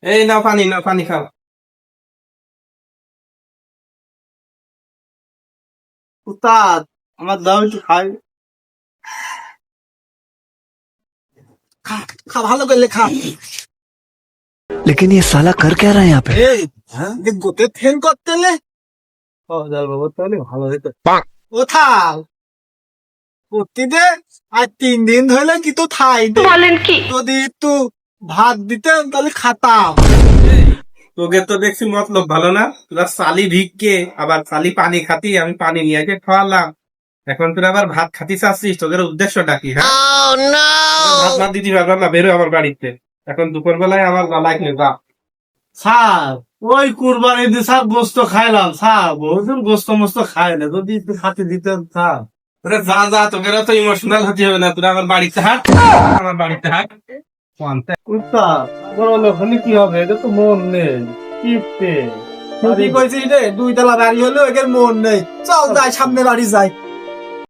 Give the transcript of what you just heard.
এই নাও পানি খাও। উস্তাদ, আমার দাও একটু খাই। খা, খা, ভালো করলে খা। लेकिन ये साला कर क्या रहा है यहाँ पे। এই, যে গোতে ফেন করতেলে। ও জাল বাবা, তাহলে ভালো হইতো। ও থাল, করতে দে। আর 3 দিন ধরে কি তো থাই দে। বলেন কি? যদি একটু ভাত দিতেন তাহলে খাতাম। তোকে তো দেখছি মতলব ভালো না, তোরা চালি ভিক্ষে আবার চালি পানি খাতি, আমি পানি নিয়ে এসে খাওয়ালাম, এখন তোরা আবার ভাত খাতি চাচ্ছিস, তোদের উদ্দেশ্যটা কি? হ্যাঁ, তোরা ভাত না দিতে পারবে না, বেরো আমার বাড়িতে। এখন দুপুর বেলায় আমার লাগলে যা। স্যার, ওই কুরবানি দিয়ে স্যার গোস্ত খাইলাম স্যার, বহুদিন গোস্ত মোস্ত খাই না, যদি একটু খাতে দিতেন স্যার। তোরা যা যা, তোদের তো ইমোশনাল হতে হবে না, তোরা আমার বাড়িতে হাঁট, আমার বাড়িতে হাঁট। উস্তাদ, বড় লোক হলে কি হবে? এটা তো মন নেই, কিপটে। কি কইছিস রে? 2 তলা বাড়ি হলো, এদের মন নেই। চল যাই, সামনে বাড়ি যাই।